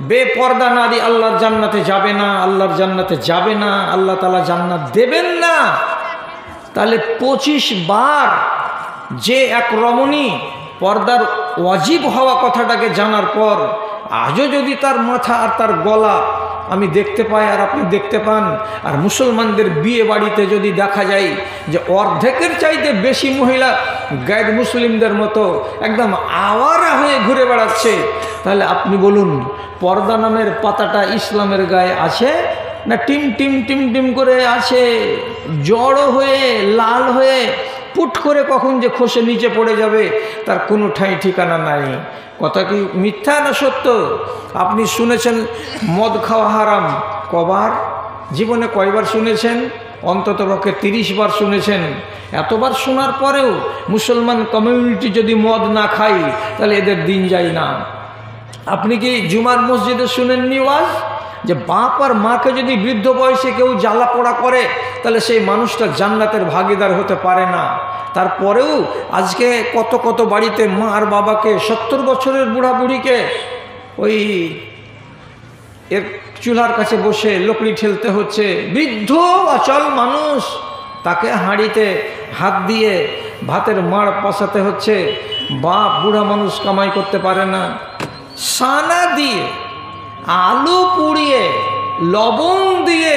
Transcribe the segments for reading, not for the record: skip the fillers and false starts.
বেপর্দা নারী আল্লাহর জান্নাতে যাবে না, আল্লাহর জান্নাতে যাবে না, আল্লাহ তাআলা জান্নাত দেবেন না। তাহলে 25 বার যে এক রমণী পর্দার ওয়াজিব হওয়া কথাটাকে জানার পর আজও যদি তার মাথা আর তার গলা আমি দেখতে পাই আর আপনি দেখতে পান, আর মুসলমানদের বিয়ে বাড়িতে যদি দেখা যায় যে অর্ধেকের চাইতে বেশি মহিলা গায়ের মুসলিমদের মতো একদম আওয়ারা হয়ে ঘুরে বেড়াচ্ছে, তাহলে আপনি বলুন পর্দা নামের পাতাটা ইসলামের গায়ে আছে না টিম টিম টিম টিম করে আছে, জড়ো হয়ে লাল হয়ে পুট করে কখন যে খসে নিচে পড়ে যাবে তার কোনো ঠাঁই ঠিকানা নাই। কথা কি মিথ্যা না সত্য? আপনি শুনেছেন মদ খাওয়া হারাম, কবার জীবনে কয়বার শুনেছেন? অন্ততপক্ষে 30 বার শুনেছেন। এতবার শোনার পরেও মুসলমান কমিউনিটি যদি মদ না খায় তাহলে এদের দিন যায় না। আপনি কি জুমার মসজিদে শুনেননি ওয়াজ যে বাপ আর মাকে যদি বৃদ্ধ বয়সে কেউ জ্বালা পোড়া করে তাহলে সেই মানুষটা জান্নাতের ভাগীদার হতে পারে না। তারপরেও আজকে কত কত বাড়িতে মা আর বাবাকে 70 বছরের বুড়া বুড়িকে ওই এর চুলার কাছে বসে লকড়ি ঠেলতে হচ্ছে। বৃদ্ধ অচল মানুষ, তাকে হাঁড়িতে হাত দিয়ে ভাতের মাড় পাসাতে হচ্ছে। বাপ বুড়া মানুষ কামাই করতে পারে না, সানা দিয়ে আলু পুড়িয়ে লবণ দিয়ে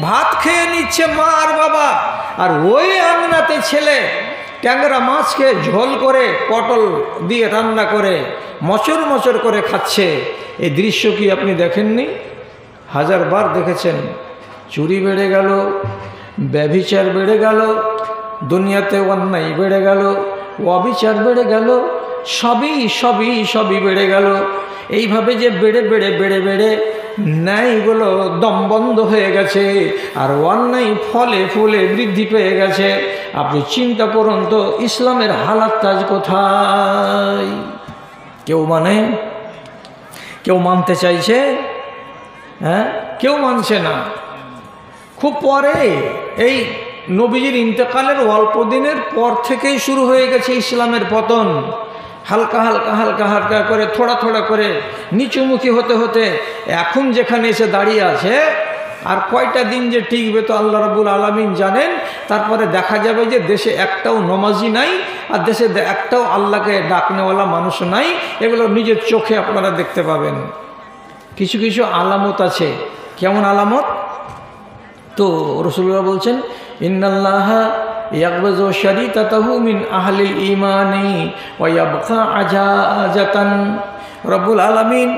ভাত খেয়ে নিচ্ছে মা আর বাবা, আর ওই আঙনাতে ছেলে ট্যাংরা মাছকে ঝোল করে পটল দিয়ে রান্না করে মচর মচর করে খাচ্ছে। এই দৃশ্য কি আপনি দেখেননি? 1000 বার দেখেছেন। চুরি বেড়ে গেল, ব্যভিচার বেড়ে গেল, দুনিয়াতে অন্যায় বেড়ে গেল, অবিচার বেড়ে গেল, সবই বেড়ে গেল। এইভাবে যে বেড়ে বেড়ে বেড়ে বেড়ে ন্যায়গুলো দম বন্ধ হয়ে গেছে আর অন্যায় ফলে ফুলে বৃদ্ধি পেয়ে গেছে। আপনি চিন্তা করুন তো ইসলামের হালাত তাজ কোথায়? কেউ মানে, কেউ মানতে চাইছে? হ্যাঁ, কেউ মানছে না। খুব পরে এই নবীজির ইন্তেকালের অল্প দিনের পর থেকেই শুরু হয়ে গেছে ইসলামের পতন। হালকা হালকা হালকা হালকা করে থোড়া থোড়া করে নিচুমুখী হতে হতে এখন যেখানে এসে দাঁড়িয়ে আছে, আর কয়টা দিন যে টিকবে তো আল্লাহ রাব্বুল আলামিন জানেন। তারপরে দেখা যাবে যে দেশে একটাও নমাজি নাই, আর দেশে একটাও আল্লাহকে ডাকনেওয়ালা মানুষ নাই। এগুলো নিজের চোখে আপনারা দেখতে পাবেন। কিছু কিছু আলামত আছে। কেমন আলামত? তো রাসূলুল্লাহ বলছেন ইন্নাল্লাহা ইয়াকবাযু শারীতাতাহু মিন আহলিল ঈমানি ওয়া ইয়াবকা আজাজাতান। রব্বুল আলামিন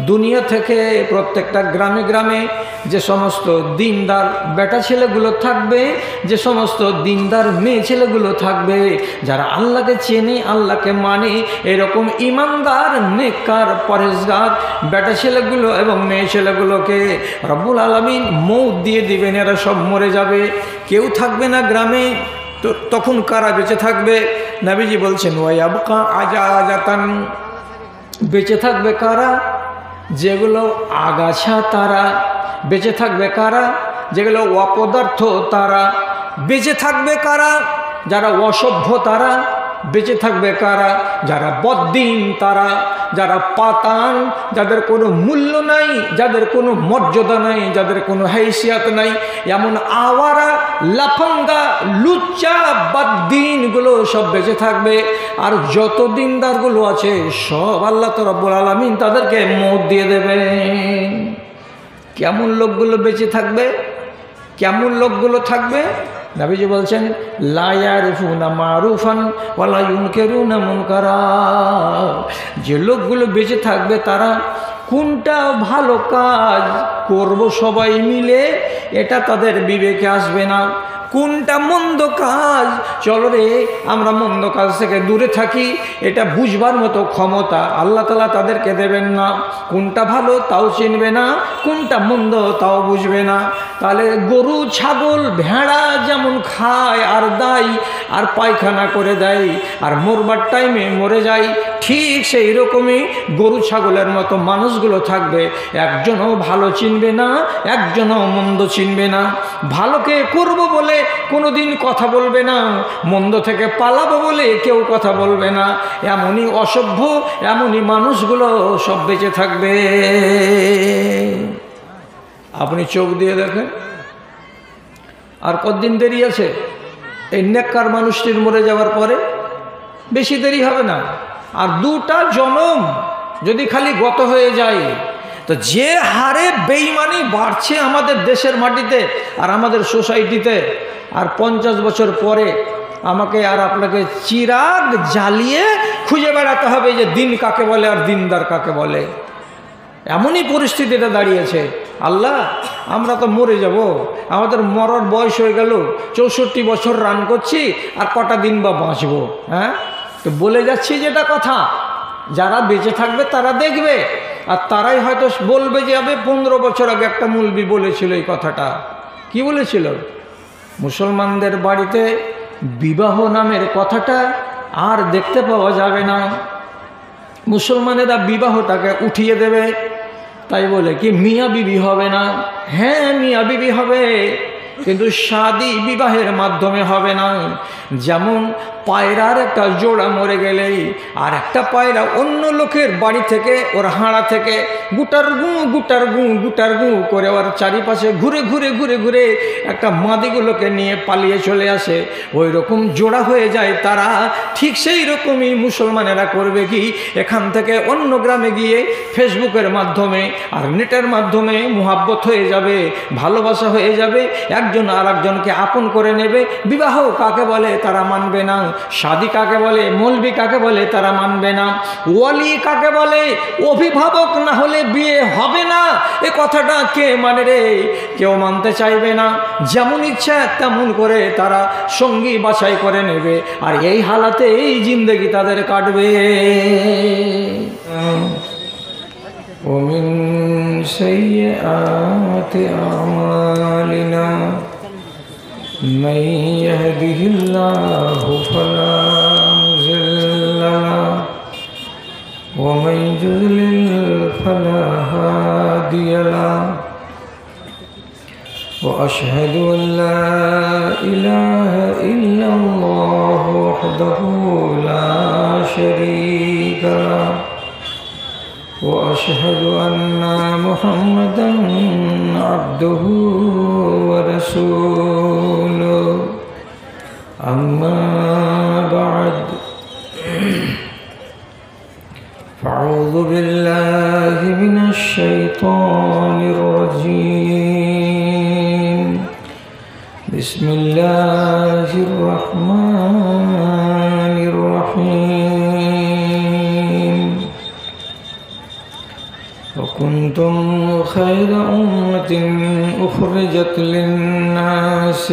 দুনিয়া থেকে প্রত্যেকটা গ্রামে গ্রামে যে সমস্ত দিনদার বেটা ছেলেগুলো থাকবে, যে সমস্ত দিনদার মেয়ে ছেলেগুলো থাকবে, যারা আল্লাহকে চেনে আল্লাহকে মানে, এরকম ইমানদার নেককার পরেজগার বেটা ছেলেগুলো এবং মেয়ে ছেলেগুলোকে রব্বুল আলামিন মৌত দিয়ে দিবেন। এরা সব মরে যাবে, কেউ থাকবে না গ্রামে। তো তখন কারা বেঁচে থাকবে? নবীজি বলছেন ওয়ায়াবকা আজাজাতান। বেঁচে থাকবে কারা? যেগুলো আগাছা তারা। বেঁচে থাকবে কারা? যেগুলো অপদার্থ তারা। বেঁচে থাকবে কারা? যারা অসভ্য তারা। বেঁচে থাকবে কারা? যারা বদ্দিন তারা, যারা পাতান, যাদের কোনো মূল্য নাই, যাদের কোনো মর্যাদা নাই, যাদের কোনো হাইসিয়াত নাই, এমন আওয়ারা লাফাঙ্গা লুচ্চা বাদ্দিনগুলো সব বেঁচে থাকবে। আর যত দিনদারগুলো আছে সব আল্লাহ রাব্বুল আলামিন তাদেরকে মওত দিয়ে দেবেন। কেমন লোকগুলো বেঁচে থাকবে? কেমন লোকগুলো থাকবে? নবীজি বলছেন লা ইয়ারিফুনা মারুফান ওয়া লা ইউনকিরুনা মুনকারা। যে লোকগুলো বেঁচে থাকবে তারা কোনটা ভালো কাজ করব সবাই মিলে এটা তাদের বিবেকে আসবে না। কোনটা মন্দ কাজ, চলো রে আমরা মন্দ কাজ থেকে দূরে থাকি, এটা বুঝবার মতো ক্ষমতা আল্লাহ তাআলা তাদেরকে দেবেন না। কোনটা ভালো তাও চিনবে না, কোনটা মন্দ তাও বুঝবে না। তাহলে গরু ছাগল ভেড়া যেমন খায় আর দায় আর পায়খানা করে দেয় আর মরবার টাইমে মরে যায়, ঠিক সেই রকমই গরু ছাগলের মতো মানুষগুলো থাকবে, একজনও ভালো চিনবে না, একজনও মন্দ চিনবে না। ভালোকে করব বলে কোনোদিন কথা বলবে না, মন্দ থেকে পালাবো বলে কেউ কথা বলবে না। এমনই অসভ্য, এমনই মানুষগুলো সব বেঁচে থাকবে। আপনি চোখ দিয়ে দেখেন, আর কতদিন দেরি আছে এই নেককার মানুষটির মরে যাওয়ার পরে? বেশি দেরি হবে না। আর 2টা জনম যদি খালি গত হয়ে যায়, তো যে হারে বেঈমানি বাড়ছে আমাদের দেশের মাটিতে আর আমাদের সোসাইটিতে, আর 50 বছর পরে আমাকে আর আপনাকে চিরাগ জ্বালিয়ে খুঁজে বেড়াতে হবে যে দিন কাকে বলে আর দিনদার কাকে বলে। এমনই পরিস্থিতিটা দাঁড়িয়েছে। আল্লাহ, আমরা তো মরে যাব, আমাদের মরার বয়স হয়ে গেল, 64 বছর রান করছি, আর কটা দিন বা বাঁচবো? হ্যাঁ, তো বলে যাচ্ছি যেটা কথা, যারা বেঁচে থাকবে তারা দেখবে, আর তারাই হয়তো বলবে যে আবে 15 বছর আগে একটা মৌলবি বলেছিল এই কথাটা। কি বলেছিল? মুসলমানদের বাড়িতে বিবাহ নামের কথাটা আর দেখতে পাওয়া যাবে না, মুসলমানেরা বিবাহটাকে উঠিয়ে দেবে। তাই বলে কি মিয়া বিবি হবে না? হ্যাঁ, মিয়া বিবি হবে, কিন্তু শাদী বিবাহের মাধ্যমে হবে না। যেমন পায়রার একটা জোড়া মরে গেলেই আর একটা পায়রা অন্য লোকের বাড়ি থেকে, ওর হাঁড়া থেকে গুটার গু গুটার গু গুটার গু করে ওর চারিপাশে ঘুরে ঘুরে ঘুরে ঘুরে একটা মাদিগুলোকে নিয়ে পালিয়ে চলে আসে, ওই রকম জোড়া হয়ে যায় তারা। ঠিক সেই রকমই মুসলমানেরা করবে কি, এখান থেকে অন্য গ্রামে গিয়ে ফেসবুকের মাধ্যমে আর নেটের মাধ্যমে মুহাব্বত হয়ে যাবে, ভালোবাসা হয়ে যাবে, একজন আর একজনকে আপন করে নেবে। বিবাহ কাকে বলে তারা মানবে না, শাদী কাকে বলে, মৌলবি কাকে বলে তারা মানবে না, ওয়ালি কাকে বলে, অভিভাবক না হলে বিয়ে হবে না, এ কথাটা কে মানে রে? কেউ মানতে চাইবে না। যেমন ইচ্ছা তেমন করে তারা সঙ্গী বাছাই করে নেবে, আর এই হালাতে এই জিন্দেগি তাদের কাটবে। ওমিন সাইয়্যাতি আমালিনা من يهده الله فلا مضل له ومن يضلل فلا هادي له وأشهد أن لا إله إلا الله وحده لا شريك له وأشهد أن محمدا عبده ورسوله أما بعد فأعوذ بالله من الشيطان الرجيم بسم الله الرحمن الرحيم وكنتم خير أمة أخرجت للناس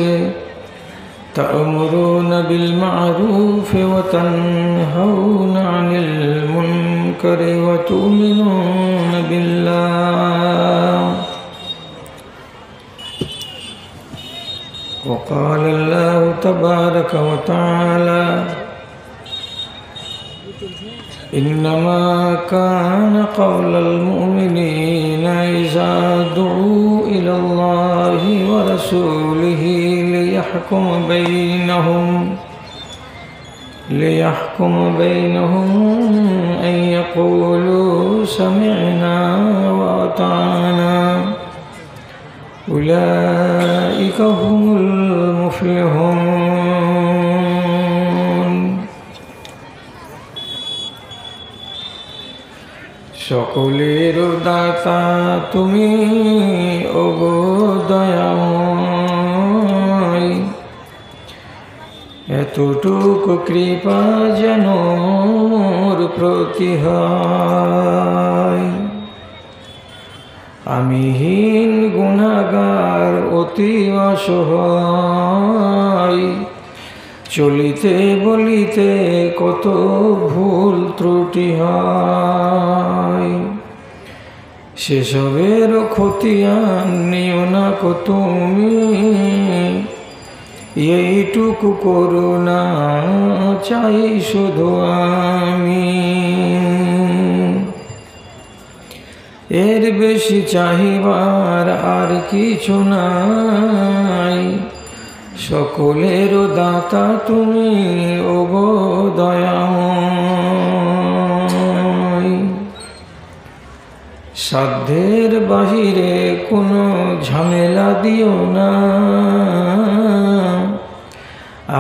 تأمرون بالمعروف وتنهون عن المنكر وتؤمنون بالله وقال الله تبارك وتعالى إنما كان قول المؤمنين إذا دعوا إلى الله ورسوله ليحكم بينهم أن يقولوا سمعنا وأطعنا أولئك هم المفلحون সকলের দাতা তুমি ওগো দয়াময়, এতটুকু কৃপা যেন মোর প্রতি হয়। আমি হীন গুনাহগার অতি অসহায়, চলিতে বলিতে কত ভুল ত্রুটি হয়। সেসবের খতিয়ান নিও না কো তুমি, এইটুকু করুণা চাই শুধু আমি, এর বেশি চাহিবার আর কিছু নাই। সকলের দাতা তুমি ওগো দয়াময়, সাধ্যের বাহিরে কোনো ঝামেলা দিও না,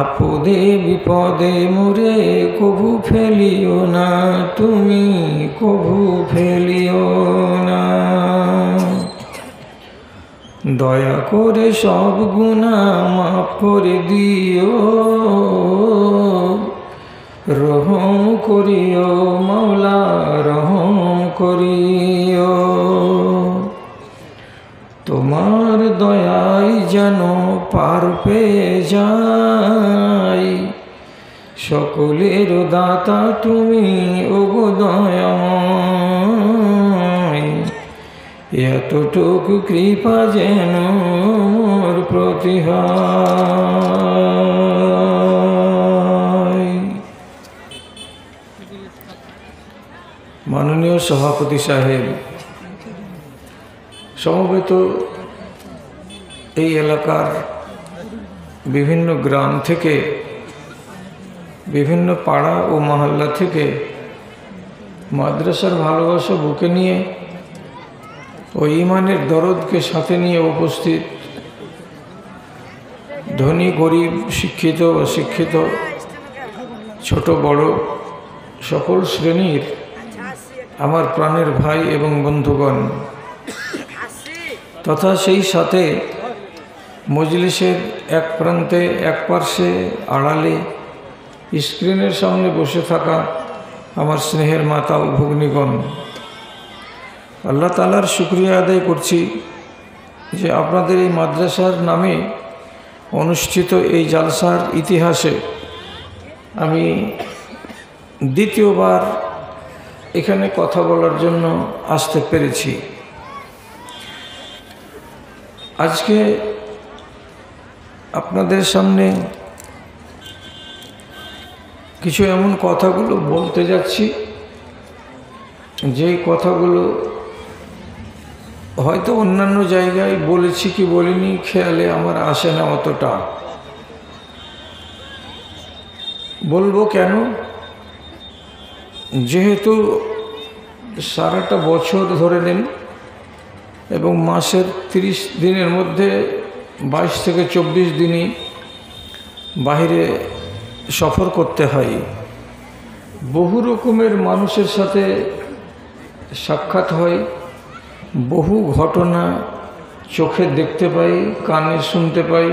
আপদে বিপদে মোরে কভু ফেলিও না, তুমি কভু ফেলিও না। দয়া করে সব গুনাহ মাফ করে দিও, রহম করিও মাওলা রহম করিও। তোমার দয়ায় যেন পার পেয়ে যাই, সকলের দাতা তুমি ওগো দয়াময়, এতটুকু কৃপা যেন মোর প্রতি হয়। মাননীয় সভাপতি সাহেব, সমবেত এই এলাকার বিভিন্ন গ্রাম থেকে, বিভিন্ন পাড়া ও মহল্লা থেকে মাদ্রাসার ভালোবাসা বুকে নিয়ে ও ইমানের দরদকে সাথে নিয়ে উপস্থিত ধনী গরিব, শিক্ষিত অশিক্ষিত, ছোট বড় সকল শ্রেণীর আমার প্রাণের ভাই এবং বন্ধুগণ, তথা সেই সাথে মজলিসের এক প্রান্তে এক পার্শ্বে আড়ালে স্ক্রিনের সামনে বসে থাকা আমার স্নেহের মাতা ও ভগ্নীগণ, আল্লাহ তাআলার শুকরিয়া আদায় করছি যে আপনাদের এই মাদ্রাসার নামে অনুষ্ঠিত এই জালসার ইতিহাসে আমি দ্বিতীয়বার এখানে কথা বলার জন্য আসতে পেরেছি। আজকে আপনাদের সামনে কিছু এমন কথাগুলো বলতে যাচ্ছি, যেই কথাগুলো হয়তো অন্যান্য জায়গায় বলেছি কি বলিনি খেয়ালে আমার আসে না অতটা। বলবো কেন? যেহেতু সারাটা বছর ধরে নেন এবং মাসের 30 দিনের মধ্যে 22 থেকে 24 দিনই বাইরে সফর করতে হয়, বহু রকমের মানুষের সাথে সাক্ষাৎ হয়, বহু ঘটনা চোখে দেখতে পাই, কানে শুনতে পাই,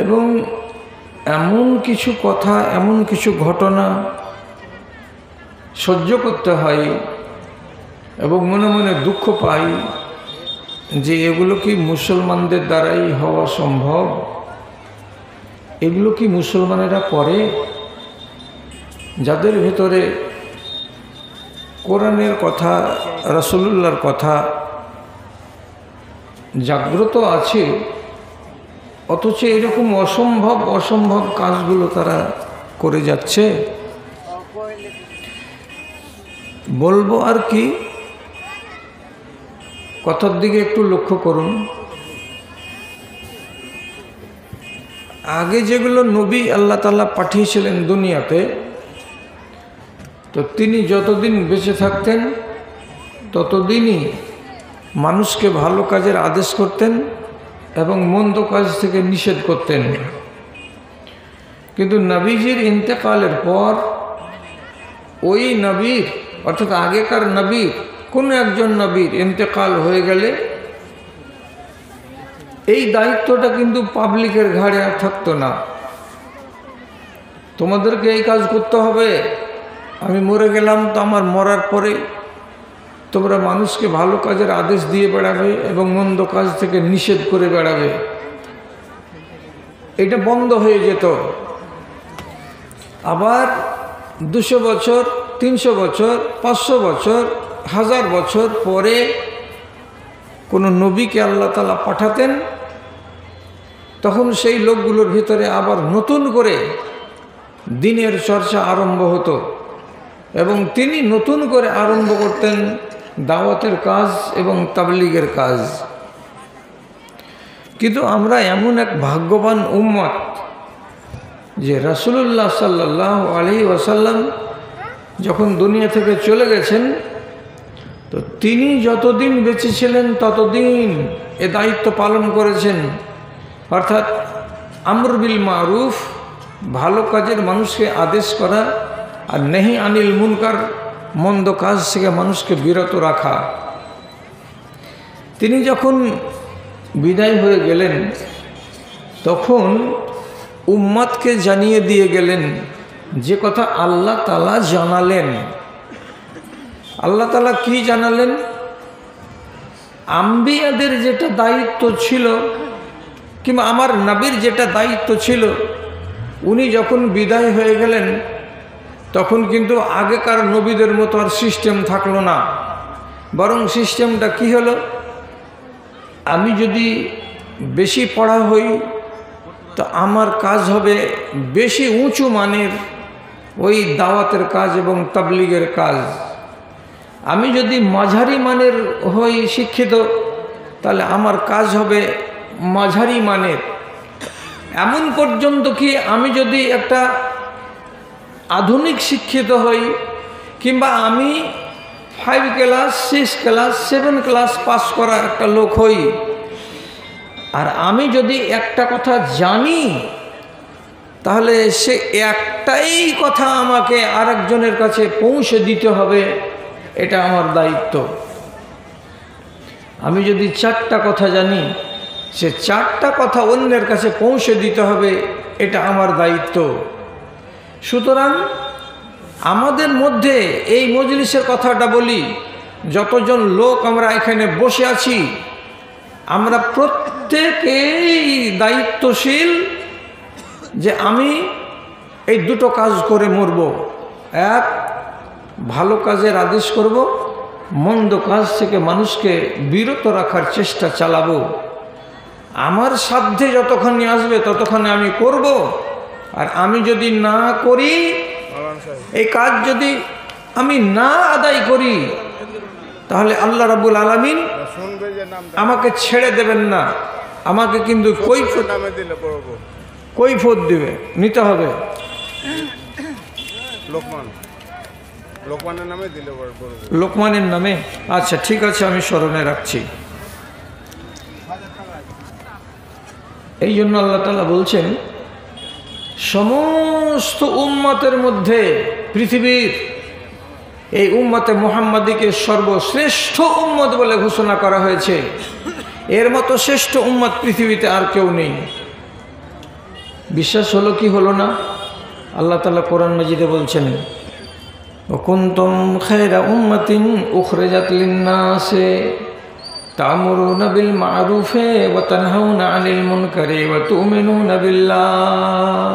এবং এমন কিছু কথা, এমন কিছু ঘটনা সহ্য করতে হয় এবং মনে মনে দুঃখ পাই যে এগুলো কি মুসলমানদের দ্বারাই হওয়া সম্ভব? এগুলো কি মুসলমানেরা করে? যাদের ভেতরে কোরআনের কথা, রাসূলুল্লাহর কথা জাগ্রত আছে, অথচ এরকম অসম্ভব অসম্ভব কাজগুলো তারা করে যাচ্ছে। বলবো আর কি, কথার দিকে একটু লক্ষ্য করুন। আগে যেগুলো নবী আল্লাহ তাআলা পাঠিয়েছিলেন দুনিয়াতে, তো তিনি যতদিন বেঁচে থাকতেন ততদিনই মানুষকে ভালো কাজের আদেশ করতেন এবং মন্দ কাজ থেকে নিষেধ করতেন। কিন্তু নবীজির ইন্তেকালের পর ওই নবীর, অর্থাৎ আগেকার নবীর কোনো একজন নবীর ইন্তেকাল হয়ে গেলে এই দায়িত্বটা কিন্তু পাবলিকের ঘাড়ে আর থাকতো না। তোমাদেরকে এই কাজ করতে হবে, আমি মরে গেলাম তো আমার মরার পরে তোমরা মানুষকে ভালো কাজের আদেশ দিয়ে বেড়াবে এবং মন্দ কাজ থেকে নিষেধ করে বেড়াবে, এটা বন্ধ হয়ে যেত। আবার 200 বছর, 300 বছর, 500 বছর, 1000 বছর পরে কোনো নবীকে আল্লাহ তাআলা পাঠাতেন, তখন সেই লোকগুলোর ভিতরে আবার নতুন করে দ্বীনের চর্চা আরম্ভ হতো এবং তিনি নতুন করে আরম্ভ করতেন দাওয়াতের কাজ এবং তাবলীগের কাজ। কিন্তু আমরা এমন এক ভাগ্যবান উম্মত যে রাসূলুল্লাহ সাল্লাল্লাহু আলাইহি ওয়াসাল্লাম যখন দুনিয়া থেকে চলে গেছেন, তো তিনি যতদিন বেঁচে ছিলেন ততদিন এ দায়িত্ব পালন করেছেন, অর্থাৎ আমর বিল মারুফ, ভালো কাজের মানুষকে আদেশ করা, আর নেহি আনিল মুনকার, মন্দ কাজ থেকে মানুষকে বিরত রাখা। তিনি যখন বিদায় হয়ে গেলেন তখন উম্মতকে জানিয়ে দিয়ে গেলেন যে কথা আল্লাহ তাআলা জানালেন। আল্লাহ তাআলা কি জানালেন? আম্বিয়াদের যেটা দায়িত্ব ছিল কিংবা আমার নবীর যেটা দায়িত্ব ছিল, উনি যখন বিদায় হয়ে গেলেন তখন কিন্তু আগেকার নবীদের মতো আর সিস্টেম থাকলো না। বরং সিস্টেমটা কি হলো, আমি যদি বেশি পড়া হই তো আমার কাজ হবে বেশি উঁচু মানের ওই দাওয়াতের কাজ এবং তাবলীগের কাজ। আমি যদি মাঝারি মানের হই শিক্ষিত, তাহলে আমার কাজ হবে মাঝারি মানের। এমন পর্যন্ত কি আমি যদি একটা আধুনিক শিক্ষিত হই কিংবা আমি 5 ক্লাস 6 ক্লাস 7 ক্লাস পাস করা একটা লোক হই, আর আমি যদি একটা কথা জানি তাহলে সে একটাই কথা আমাকে আরেকজনের কাছে পৌঁছে দিতে হবে, এটা আমার দায়িত্ব। আমি যদি 4টা কথা জানি, সে 4টা কথা অন্যের কাছে পৌঁছে দিতে হবে, এটা আমার দায়িত্ব। সুতরাং আমাদের মধ্যে এই মজলিসের কথাটা বলি, যতজন লোক আমরা এখানে বসে আছি, আমরা প্রত্যেকেই দায়িত্বশীল যে আমি এই দুটো কাজ করে মরব। এক, ভালো কাজের আদেশ করব, মন্দ কাজ থেকে মানুষকে বিরত রাখার চেষ্টা চালাবো। আমার সাধ্যে যতক্ষণে আসবে ততক্ষণে আমি করব, আর আমি যদি না করি, এই কাজ যদি আমি না আদায় করি, তাহলে আল্লাহ রাব্বুল আলামিন আমাকে ছেড়ে দেবেন না, আমাকে কিন্তু কৈফিয়ত দিবে, নিতে হবে। লোকমানের নামে, আচ্ছা ঠিক আছে, আমি স্মরণে রাখছি। এই জন্য আল্লাহ তাআলা বলছেন সমস্ত উম্মতের মধ্যে পৃথিবীর এই উম্মতে মুহাম্মাদীকে সর্বশ্রেষ্ঠ উম্মত বলে ঘোষণা করা হয়েছে। এর মতো শ্রেষ্ঠ উম্মত পৃথিবীতে আর কেউ নেই। বিশ্বাস হলো কি হলো না? আল্লাহ তাআলা কোরআন মাজিদে বলছেন, কুনতুম খায়রা উম্মাতিন উখরিজাত লিন-নাসি তা'মুরুনা বিল মা'রুফি ওয়া তানহাউনা 'আনিল মুনকারি ওয়া তু'মিনুনা বিল্লাহ।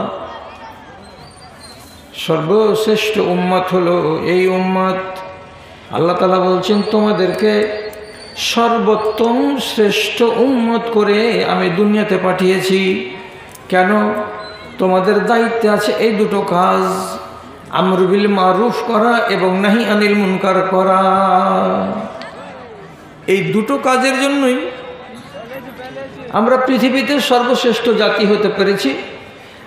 সর্বশ্রেষ্ঠ উম্মত হলো এই উম্মত। আল্লাহ তাআলা বলছেন, তোমাদেরকে সর্বোত্তম শ্রেষ্ঠ উম্মত করে আমি দুনিয়াতে পাঠিয়েছি। কেন? তোমাদের দায়িত্বে আছে এই দুটো কাজ, আমর বিল মারুফ করা এবং নাহি আনিল মুনকার করা। এই দুটো কাজের জন্যই আমরা পৃথিবীতে সর্বশ্রেষ্ঠ জাতি হতে পেরেছি।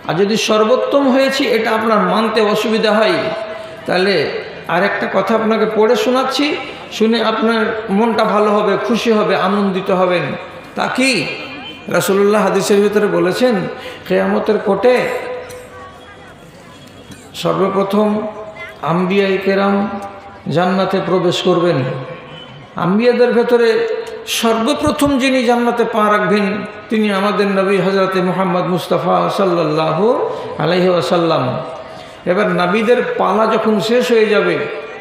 আর যদি সর্বোত্তম হয়েছি এটা আপনার মানতে অসুবিধা হয়, তাহলে আর একটা কথা আপনাকে পড়ে শোনাচ্ছি, শুনে আপনার মনটা ভালো হবে, খুশি হবে, আনন্দিত হবেন। তা কি? রাসূলুল্লাহ হাদিসের ভিতরে বলেছেন, কিয়ামতের কোটে সর্বপ্রথম আম্বিয়ায়ে কেরাম জান্নাতে প্রবেশ করবেন। আম্বিয়াদের ভেতরে সর্বপ্রথম যিনি জান্নাতে পা রাখবেন তিনি আমাদের নবী হযরতে মুহাম্মদ মুস্তাফা সাল্লাল্লাহু আলাইহি ওয়াসাল্লাম। এবার নবীদের পালা যখন শেষ হয়ে যাবে,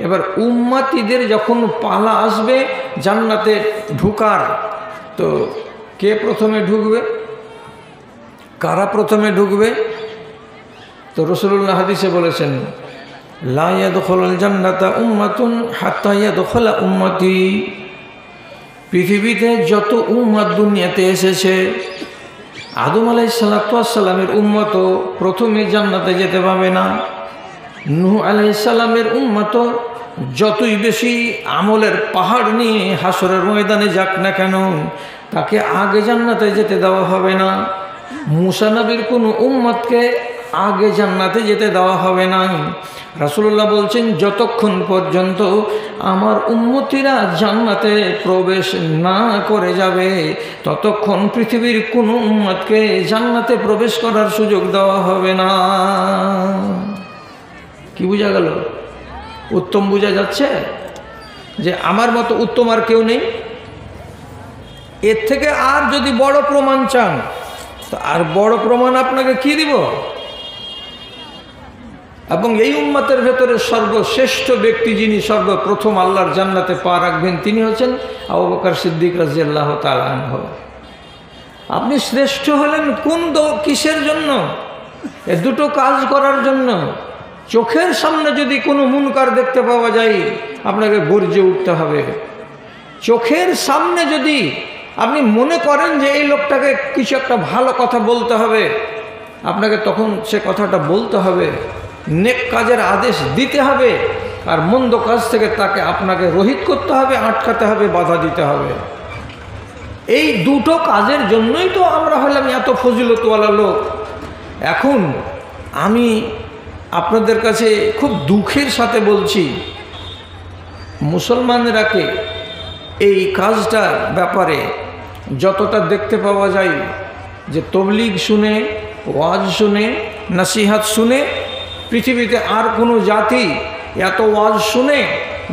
এবার উম্মতিদের যখন পালা আসবে জান্নাতে ঢোকার, তো কে প্রথমে ঢুকবে? কারা প্রথমে ঢুকবে? তো রাসূলুল্লাহ হাদিসে বলেছেন, লা ইয়াদখুলুল জান্নাতা উম্মাতুন হাত্তা ইয়াদখুলা উম্মতি। পৃথিবীতে যত উম্মত দুনিয়াতে এসেছে, আদম আলাইহিসসালামের উম্মতও প্রথমে জান্নাতে যেতে পাবে না। নূহ আলাইহিসসালামের উম্মতও যতই বেশি আমলের পাহাড় নিয়ে হাসরের ময়দানে যাক না কেন, তাকে আগে জান্নাতে যেতে দেওয়া হবে না। মূসা নবীর কোনো উম্মতকে আগে জান্নাতে যেতে দেওয়া হবে না। রাসূলুল্লাহ বলছেন, যতক্ষণ পর্যন্ত আমার উম্মতিরা জান্নাতে প্রবেশ না করে যাবে, ততক্ষণ পৃথিবীর কোনো উম্মতকে জান্নাতে প্রবেশ করার সুযোগ দেওয়া হবে না। কি বোঝা গেল? উত্তম বোঝা যাচ্ছে যে আমার মতো উত্তম আর কেউ নেই। এর থেকে আর যদি বড় প্রমাণ চান, তো আর বড় প্রমাণ আপনাকে কি দিব? এবং এই উম্মতের ভেতরে সর্বশ্রেষ্ঠ ব্যক্তি যিনি সর্বপ্রথম আল্লাহর জান্নাতে পা রাখবেন, তিনি হচ্ছেন আবু বকর সিদ্দিক রাদিয়াল্লাহু তাআলা আনহু। আপনি শ্রেষ্ঠ হলেন কিসের জন্য? এ দুটো কাজ করার জন্য। চোখের সামনে যদি কোনো মুনকার দেখতে পাওয়া যায়, আপনাকে গর্জে উঠতে হবে। চোখের সামনে যদি আপনি মনে করেন যে এই লোকটাকে কিছু একটা ভালো কথা বলতে হবে, আপনাকে তখন সে কথাটা বলতে হবে, নেক কাজের আদেশ দিতে হবে, আর মন্দ কাজ থেকে তাকে আপনাকে রহিত করতে হবে, আটকাতে হবে, বাধা দিতে হবে। এই দুটো কাজের জন্যই তো আমরা হলাম এত ফজিলতওয়ালা লোক। এখন আমি আপনাদের কাছে খুব দুঃখের সাথে বলছি, মুসলমানরাকে এই কাজটার ব্যাপারে যতটা দেখতে পাওয়া যায় যে তবলিগ শুনে, ওয়াজ শুনে, নসিহত শুনে, পৃথিবীতে আর কোনো জাতি এত ওয়াজ শুনে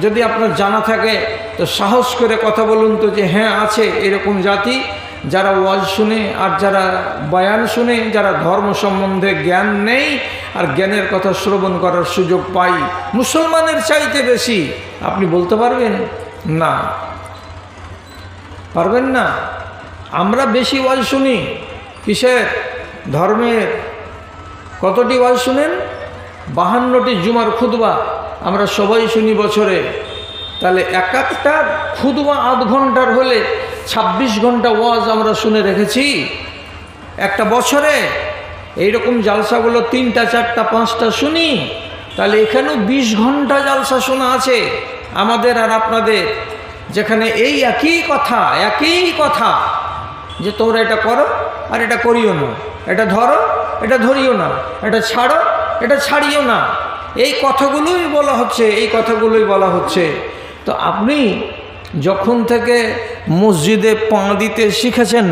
যদি আপনার জানা থাকে তো সাহস করে কথা বলুন তো যে হ্যাঁ আছে এরকম জাতি, যারা ওয়াজ শুনে আর যারা বয়ান শুনে, যারা ধর্ম সম্বন্ধে জ্ঞান নেই আর জ্ঞানের কথা শ্রবণ করার সুযোগ পাই মুসলমানের চাইতে বেশি। আপনি বলতে পারবেন? না, পারবেন না। আমরা বেশি ওয়াজ শুনি কিসের? ধর্মের। কতটি ওয়াজ শুনেন? 52টি জুমার খুতবা আমরা সবাই শুনি বছরে। তাহলে এক একটা খুতবা আধ ঘন্টার হলে 26 ঘন্টা ওয়াজ আমরা শুনে রেখেছি একটা বছরে। এইরকম জালসাগুলো 3টা 4টা 5টা শুনি, তাহলে এখানেও 20 ঘন্টা জালসা শোনা আছে আমাদের আর আপনাদের, যেখানে এই একই কথা যে তোমরা এটা করো আর এটা করিও না, এটা ধরো এটা ধরিও না, এটা ছাড়ো এটা ছাড়িও না, এই কথাগুলোই বলা হচ্ছে। তো আপনি যখন থেকে মসজিদে পা দিতে শিখেছেন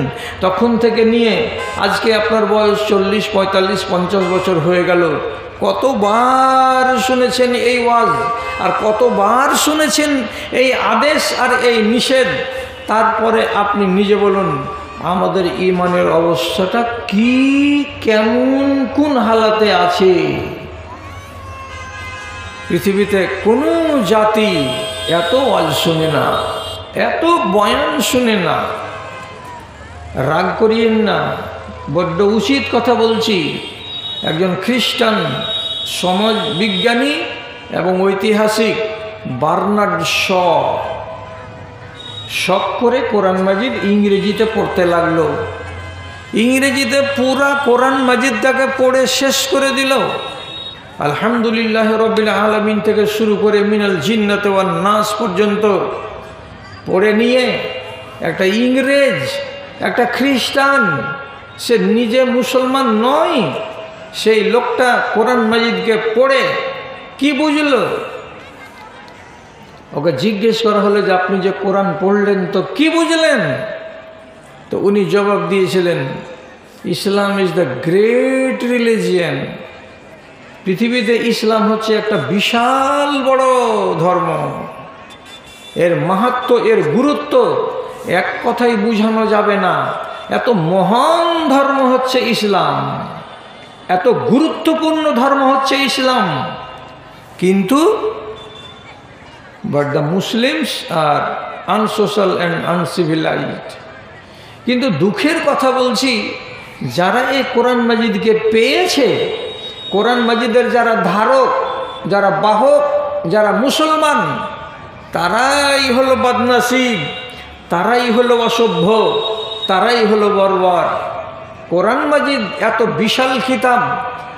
তখন থেকে নিয়ে আজকে আপনার বয়স 40, 45, 50 বছর হয়ে গেল, কতবার শুনেছেন এই ওয়াজ আর কতবার শুনেছেন এই আদেশ আর এই নিষেধ। তারপরে আপনি নিজে বলুন আমাদের ঈমানের অবস্থাটা কি, কেমন, কোন হালাতে আছে? পৃথিবীতে কোনো জাতি এত ওয়াজ শুনে না, এত বয়ান শুনে না। রাগ করিয়েন না, বড্ড উচিত কথা বলছি। একজন খ্রিস্টান সমাজ বিজ্ঞানী এবং ঐতিহাসিক বার্নার্ড শখ করে কোরআন মাজিদ ইংরেজিতে পড়তে লাগলো। ইংরেজিতে পুরা কোরআন মাজিদটাকে পড়ে শেষ করে দিল। আলহামদুলিল্লাহ রাব্বিল আলামিন থেকে শুরু করে মিনাল জিন্নাতি ওয়ান নাস পর্যন্ত পড়ে নিয়ে একটা ইংরেজ, একটা খ্রিস্টান, সে নিজে মুসলমান নয়, সেই লোকটা কোরআন মাজিদকে পড়ে কি বুঝল? ওকে জিজ্ঞেস করা হলো যে আপনি যে কোরআন পড়লেন তো কি বুঝলেন? তো উনি জবাব দিয়েছিলেন, ইসলাম ইজ দ্য গ্রেট রিলিজিয়ান। পৃথিবীতে ইসলাম হচ্ছে একটা বিশাল বড় ধর্ম, এর মাহাত্ম্য, এর গুরুত্ব এক কথাই বোঝানো যাবে না। এত মহান ধর্ম হচ্ছে ইসলাম, এত গুরুত্বপূর্ণ ধর্ম হচ্ছে ইসলাম, কিন্তু but the Muslims R unsocial and uncivilised. কিন্তু দুঃখের কথা বলছি, যারা এই কোরআন মাজিদকে পেয়েছে, কোরআন মাজিদের যারা ধারক, যারা বাহক, যারা মুসলমান, তারাই হলো বদনসিব, তারাই হলো অসভ্য, তারাই হলো বর্বর। কোরআন মাজিদ এত বিশাল কিতাব,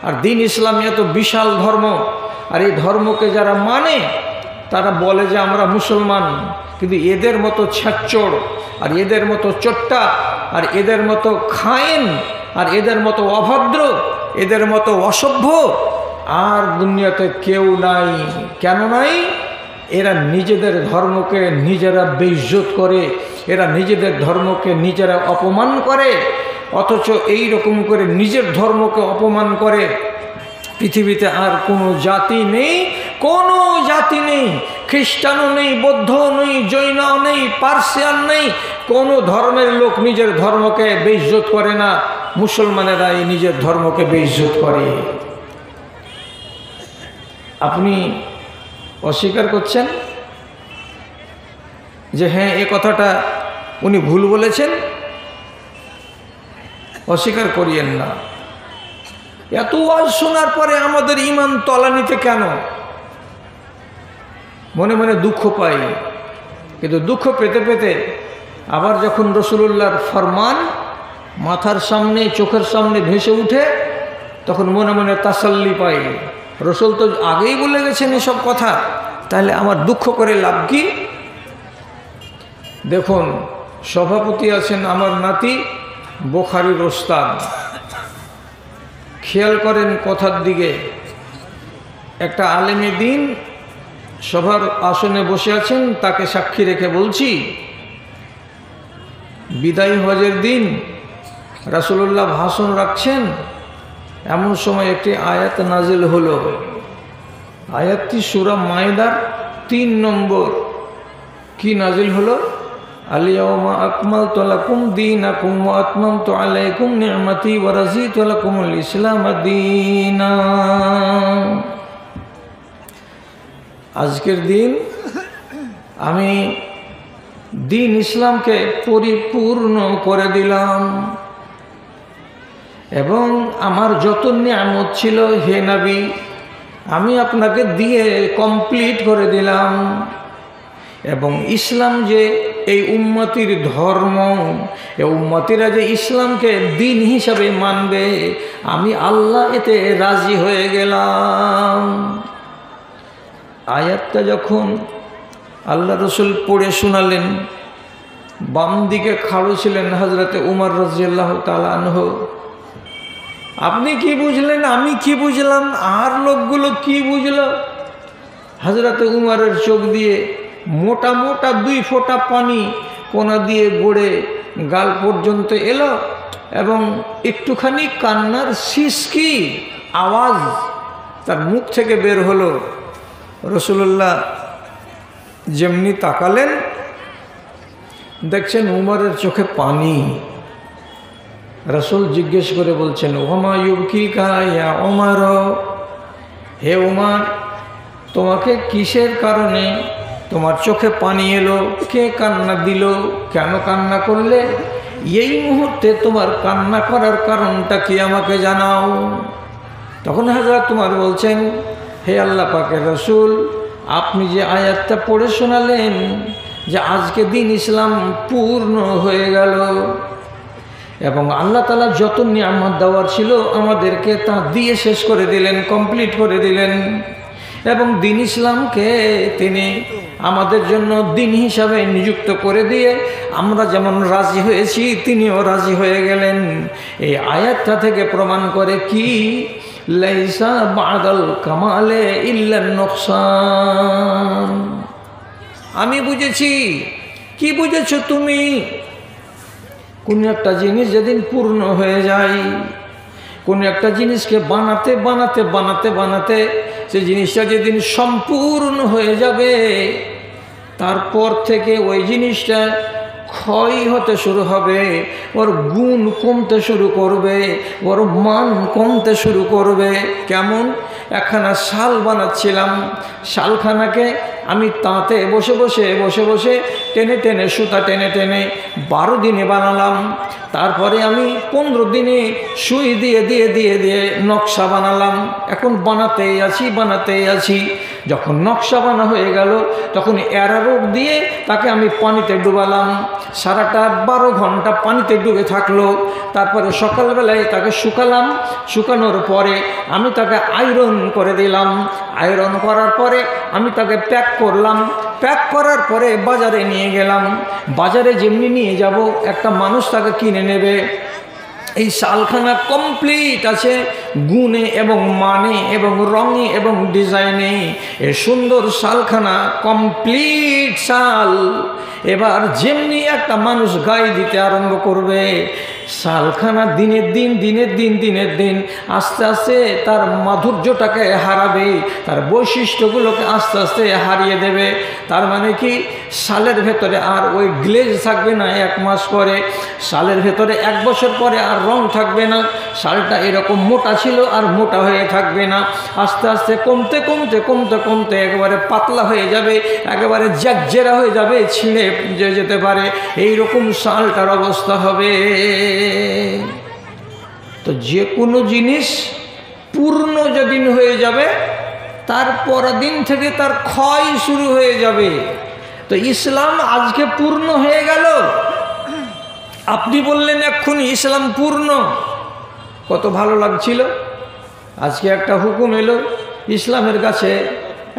আর দিন ইসলাম এত বিশাল ধর্ম, আর এই ধর্মকে যারা মানে তারা বলে যে আমরা মুসলমান, কিন্তু এদের মতো ছ্যাচ্চড়, আর এদের মতো চোট্টা, আর এদের মতো খায়েন, আর এদের মতো অভদ্র, এদের মতো অসভ্য আর দুনিয়াতে কেউ নাই। কেন নাই? এরা নিজেদের ধর্মকে নিজেরা বেইজ্জত করে, এরা নিজেদের ধর্মকে নিজেরা অপমান করে, অথচ এই রকম করে নিজের ধর্মকে অপমান করে পৃথিবীতে আর কোনো জাতি নেই, কোনো জাতি নেই। খ্রিস্টানও নেই, বৌদ্ধও নেই, জৈনও নেই, পার্সিয়ান নেই, কোনো ধর্মের লোক নিজের ধর্মকে বেইজ্জত করে না। মুসলমানেরাই নিজের ধর্মকে বেইজ্জত করে। আপনি অস্বীকার করছেন যে হ্যাঁ এ কথাটা উনি ভুল বলেছেন? অস্বীকার করিয়েন না। এত ওয়াজ শোনার পরে আমাদের ঈমান তলানিতে কেন? মনে মনে দুঃখ পাই, কিন্তু দুঃখ পেতে পেতে আবার যখন রাসূলুল্লাহর ফরমান মাথার সামনে, চোখের সামনে ভেসে উঠে, তখন মনে মনে তাসাল্লি পাই। রাসূল তো আগেই বলে গেছেন এসব কথা, তাহলে আমার দুঃখ করে লাভ কি? দেখুন, সভাপতি আছেন আমার নাতি বুখারীর ওস্তাদ। খেয়াল করেন কথার দিকে। একটা আলেমে দিন সভার আসনে বসে আছেন, তাকে সাক্ষী রেখে বলছি, বিদায় হজের দিন রাসূলুল্লাহ ভাষণ রাখছেন, এমন সময় একটি আয়াত নাজিল হলো। আয়াতটি সূরা মায়দার 3 নম্বর। কি নাজিল হলো? আল-ইয়াওমা আকমালতু লাকুম দীনাকুম ওয়া আতমামতু আলাইকুম নি'মাতি ওয়া রাযীতু লাকুমুল ইসলাম দীনা। আজকের দিন আমি দিন ইসলামকে পরিপূর্ণ করে দিলাম, এবং আমার যত নিয়ামত ছিল হে নবী আমি আপনাকে দিয়ে কমপ্লিট করে দিলাম। এবং ইসলাম যে এই উম্মতির ধর্ম, এই উম্মতিরা যে ইসলামকে দিন হিসাবে মানবে, আমি আল্লাহ এতে রাজি হয়ে গেলাম। আয়াতটা যখন আল্লাহ রসুল পড়ে শোনালেন, বাম দিকে খাড়ো ছিলেন হযরতে উমর রাদিয়াল্লাহু তাআলা আনহু। আপনি কি বুঝলেন, আমি কি বুঝলাম, আর লোকগুলো কি বুঝল? হযরতে উমরের চোখ দিয়ে মোটা মোটা 2 ফোঁটা পানি কোনা দিয়ে গড়ে গাল পর্যন্ত এলো, এবং একটুখানি কান্নার সিসকি আওয়াজ তার মুখ থেকে বের হলো। রাসূলুল্লাহ যেমনি তাকালেন, দেখছেন উমরের চোখে পানি। রাসূল জিজ্ঞেস করে বলছেন, ওমা ইউবকিকা ইয়া উমর, হে উমর তোমাকে কিসের কারণে তোমার চোখে পানি এলো? কে কান্না দিল? কেন কান্না করলে? এই মুহূর্তে তোমার কান্না করার কারণটা কি আমাকে জানাও। তখন হযরত উমর বলছেন, হে আল্লাহ পাকের রাসূল, আপনি যে আয়াতটা পড়ে শোনালেন যে আজকে দিন ইসলাম পূর্ণ হয়ে গেল, এবং আল্লাহ তাআলা যত নিয়ামত দেওয়ার ছিল আমাদেরকে তা দিয়ে শেষ করে দিলেন, কমপ্লিট করে দিলেন, এবং দিন ইসলামকে তিনি আমাদের জন্য দিন হিসাবে নিযুক্ত করে দিয়ে আমরা যেমন রাজি হয়েছি তিনিও রাজি হয়ে গেলেন। এই আয়াতটা থেকে প্রমাণ করে কি, লাইসা বাদাল কামালে ইল্লা নুকসান। আমি বুঝেছি। কি বুঝেছো তুমি? কোন একটা জিনিস যেদিন পূর্ণ হয়ে যায়, কোন একটা জিনিসকে বানাতে বানাতে বানাতে বানাতে সেই জিনিসটা যেদিন সম্পূর্ণ হয়ে যাবে, তারপর থেকে ওই জিনিসটা ক্ষয় হতে শুরু হবে, ওর গুণ কমতে শুরু করবে, ওর মান কমতে শুরু করবে। কেমন? একখানা শাল বানাচ্ছিলাম, শালখানাকে আমি তাঁতে বসে বসে বসে বসে টেনে টেনে সুতা টেনে টেনে 12 দিনে বানালাম। তারপরে আমি 15 দিনে সুই দিয়ে দিয়ে দিয়ে দিয়ে নকশা বানালাম। এখন বানাতেই আছি বানাতেই আছি। যখন নকশা বানা হয়ে গেল তখন অ্যারারোট দিয়ে তাকে আমি পানিতে ডুবালাম, সারাটা 12 ঘন্টা পানিতে ডুবে থাকলো। তারপরে সকালবেলায় তাকে শুকালাম, শুকানোর পরে আমি তাকে আয়রন করে দিলাম, আয়রন করার পরে আমি তাকে প্যাক করলাম, প্যাক করার পরে বাজারে নিয়ে গেলাম। বাজারে যেমনি নিয়ে যাব একটা মানুষ তাকে কিনে নেবে। এই শালখানা কমপ্লিট আছে গুণে এবং মানে এবং রঙে এবং ডিজাইনে। এ সুন্দর শালখানা কমপ্লিট শাল এবার যেমনি একটা মানুষ গায়ে দিতে আরম্ভ করবে, শালখানা দিনের দিন আস্তে আস্তে তার মাধুর্যটাকে হারাবে, তার বৈশিষ্ট্যগুলোকে আস্তে আস্তে হারিয়ে দেবে। তার মানে কি, শালের ভেতরে আর ওই গ্লেজ থাকবে না 1 মাস পরে, শালের ভেতরে 1 বছর পরে আর রং থাকবে না, শালটা এরকম মোটা ছিল আর মোটা হয়ে থাকবে না, আস্তে আস্তে কমতে কমতে কমতে কমতে একেবারে পাতলা হয়ে যাবে, একেবারে জ্যাকজেরা হয়ে যাবে, ছিঁড়ে যেতে পারে, এইরকম শালটার অবস্থা হবে। তো যে কোনো জিনিস পূর্ণ যেদিন হয়ে যাবে তার পরের দিন থেকে তার ক্ষয় শুরু হয়ে যাবে। তো ইসলাম আজকে পূর্ণ হয়ে গেল, আপনি বললেন এক্ষুনি ইসলাম পূর্ণ, কত ভালো লাগছিল। আজকে একটা হুকুম এলো, ইসলামের কাছে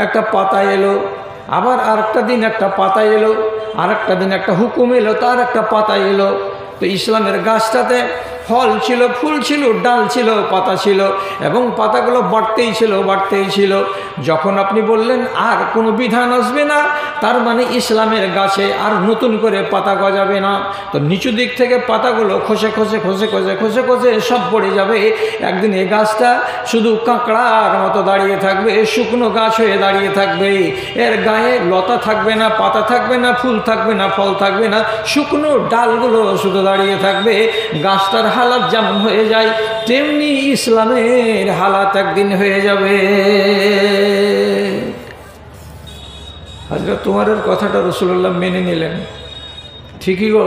একটা পাতা এলো, আবার আরেকটা দিন একটা পাতা এলো, আরেকটা দিন একটা হুকুম এলো, তার একটা পাতা এলো। তো ইসলামের গাছটাতে ফল ছিল, ফুল ছিল, ডাল ছিল, পাতা ছিল, এবং পাতাগুলো বাড়তেই ছিল। যখন আপনি বললেন আর কোনো বিধান আসবে না, তার মানে ইসলামের গাছে আর নতুন করে পাতা গজাবে না। তো নিচু দিক থেকে পাতাগুলো খসে খসে সব পড়ে যাবে। একদিন এই গাছটা শুধু কাঁকড়ার মতো দাঁড়িয়ে থাকবে, শুকনো গাছ হয়ে দাঁড়িয়ে থাকবে, এর গায়ে লতা থাকবে না, পাতা থাকবে না, ফুল থাকবে না, ফল থাকবে না, শুকনো ডালগুলো শুধু দাঁড়িয়ে থাকবে। গাছটার হালাত যেমন হয়ে যায় তেমনি ইসলামের হালাত একদিন হয়ে যাবে। হযরত উমরের কথাটা রাসূলুল্লাহ মেনে নিলেন, ঠিকই গো,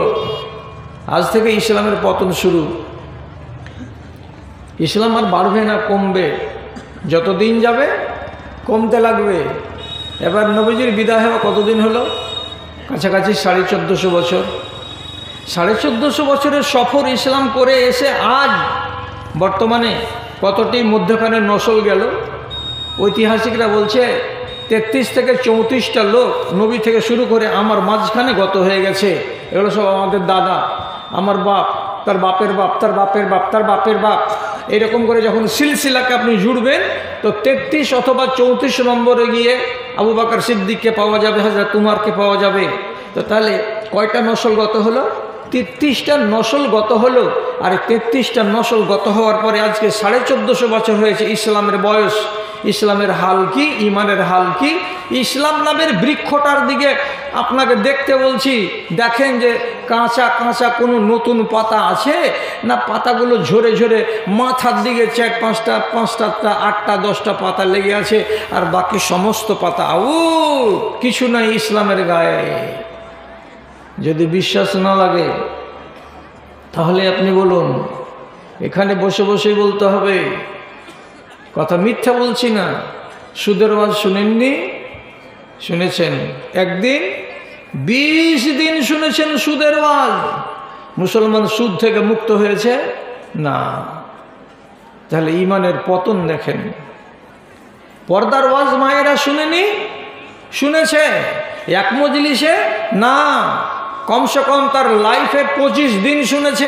আজ থেকে ইসলামের পতন শুরু। ইসলাম আর বাড়বে না, কমবে, যত দিন যাবে কমতে লাগবে। এবার নবীজির বিদায় হওয়া কতদিন হলো? কাছাকাছি 1450 বছর। 1450 বছরের সফর ইসলাম করে এসে আজ বর্তমানে কতটি মধ্যখানে নসল গেল? ঐতিহাসিকরা বলছে 33 থেকে 34টা লোক নবী থেকে শুরু করে আমার মাঝখানে গত হয়ে গেছে। এগুলো সব আমাদের দাদা, আমার বাপ, তার বাপের বাপ, তার বাপের বাপ, তার বাপের বাপ, এরকম করে যখন সিলসিলাকে আপনি জুড়বেন তো 33 অথবা 34 নম্বরে গিয়ে আবু বকর সিদ্দিককে পাওয়া যাবে, হযরত উমরকে পাওয়া যাবে। তো তাহলে কয়টা নসল গত হলো? 33টা নসল গত হলো। আর 33টা নসল গত হওয়ার পরে আজকে 1450 বছর হয়েছে ইসলামের বয়স। ইসলামের হাল কি, ইমানের হাল কি? ইসলাম নামের বৃক্ষটার দিকে আপনাকে দেখতে বলছি, দেখেন যে কাঁচা কাঁচা কোনো নতুন পাতা আছে না, পাতাগুলো ঝরে ঝরে মাথার দিকে 4-5টা 8টা 10টা পাতা লেগে আছে, আর বাকি সমস্ত পাতা কিছু নাই ইসলামের গায়ে। যদি বিশ্বাস না লাগে তাহলে আপনি বলুন, এখানে বসে বসেই বলতে হবে, কথা মিথ্যা বলছি না। সুদের ওয়াজ শুনেননি? শুনেছেন। একদিন 20 দিন শুনেছেন সুদের ওয়াজ। মুসলমান সুদ থেকে মুক্ত হয়েছে না। তাহলে ইমানের পতন দেখেন। পর্দার ওয়াজ মায়েরা শুনেনি? শুনেছে। এক মজলিসে না, কমসে কম তার লাইফে 25 দিন শুনেছে।